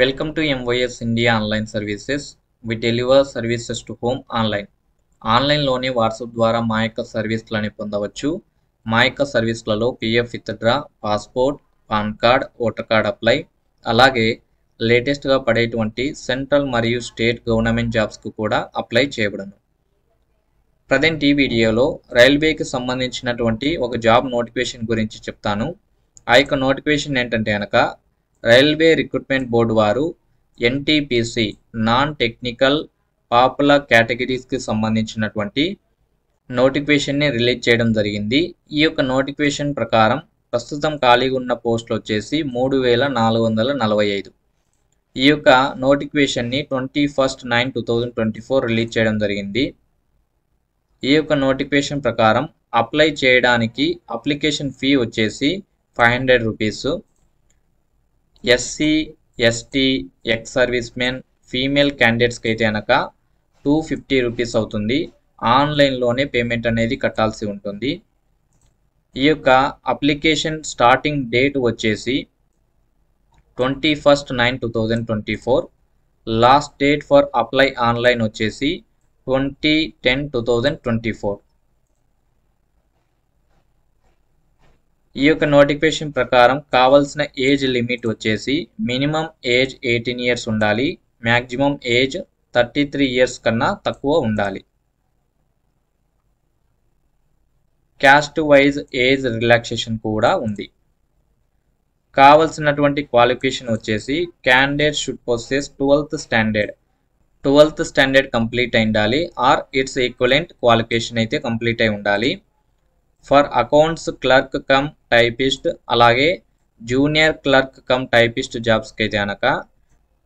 Welcome to MYS India Online Services. We deliver services to home online. ఆన్లైన్లోనే WhatsApp ద్వారా మా యొక్క సర్వీస్లని పొందవచ్చు. మా యొక్క సర్వీస్లలో PF withdraw, passport, PAN card, voter card apply, అలాగే లేటెస్ట్గా పడేటువంటి సెంట్రల్ మరియు స్టేట్ గవర్నమెంట్ జాబ్స్కు కూడా అప్లై చేయబడను. ప్రజెంట్ ఈ వీడియోలో రైల్వేకి సంబంధించినటువంటి ఒక జాబ్ నోటిఫికేషన్ గురించి చెప్తాను. ఆ యొక్క నోటిఫికేషన్ ఏంటంటే కనుక రైల్వే రిక్రూట్మెంట్ బోర్డు వారు ఎన్టీపీసీ నాన్ టెక్నికల్ పాపులర్ కేటగిరీస్కి సంబంధించినటువంటి నోటిఫికేషన్ని రిలీజ్ చేయడం జరిగింది. ఈ యొక్క నోటిఫికేషన్ ప్రకారం ప్రస్తుతం ఖాళీగా ఉన్న పోస్టులు వచ్చేసి 3445. ఈ యొక్క నోటిఫికేషన్ని 21/9/2024 రిలీజ్ చేయడం జరిగింది. ఈ యొక్క నోటిఫికేషన్ ప్రకారం అప్లై చేయడానికి అప్లికేషన్ ఫీ వచ్చేసి 500 rupees. SC, ST, ex service men, female క్యాండిడేట్స్కి అయితే కనుక 250 రూపీస్ అవుతుంది. ఆన్లైన్లోనే పేమెంట్ అనేది కట్టాల్సి ఉంటుంది. ఈ యొక్క అప్లికేషన్ స్టార్టింగ్ డేట్ వచ్చేసి 21/9/2024. Last date for apply online వచ్చేసి 20/10/2024. ఈ యొక్క నోటిఫికేషన్ ప్రకారం కావాల్సిన ఏజ్ లిమిట్ వచ్చేసి మినిమం ఏజ్ 18 ఇయర్స్ ఉండాలి, మ్యాక్సిమం ఏజ్ 33 ఇయర్స్ కన్నా తక్కువ ఉండాలి. క్యాస్ట్ వైజ్ ఏజ్ రిలాక్సేషన్ కూడా ఉంది. కావాల్సినటువంటి క్వాలిఫికేషన్ వచ్చేసి candidate should possess 12th standard complete అయి ఉండాలి ఆర్ ఇట్స్ ఈక్వలెంట్ క్వాలిఫికేషన్ అయితే కంప్లీట్ అయి ఉండాలి. For accounts clerk cum typist, అలాగే జూనియర్ క్లర్క్ కమ్ టైపిస్ట్ జాబ్స్కి అయితే కనుక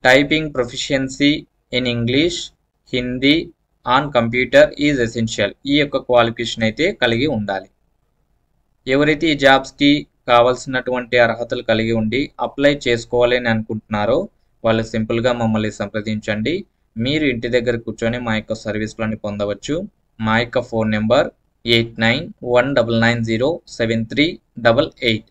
typing proficiency in English, Hindi, on computer is essential. ఈ యొక్క క్వాలిఫికేషన్ అయితే కలిగి ఉండాలి. ఎవరైతే ఈ జాబ్స్కి కావాల్సినటువంటి అర్హతలు కలిగి ఉండి అప్లై చేసుకోవాలి అని అనుకుంటున్నారో వాళ్ళు సింపుల్గా మమ్మల్ని సంప్రదించండి. మీరు ఇంటి దగ్గర కూర్చొని మా యొక్క సర్వీస్లను పొందవచ్చు. మా యొక్క ఫోన్ నెంబర్ 8919907388.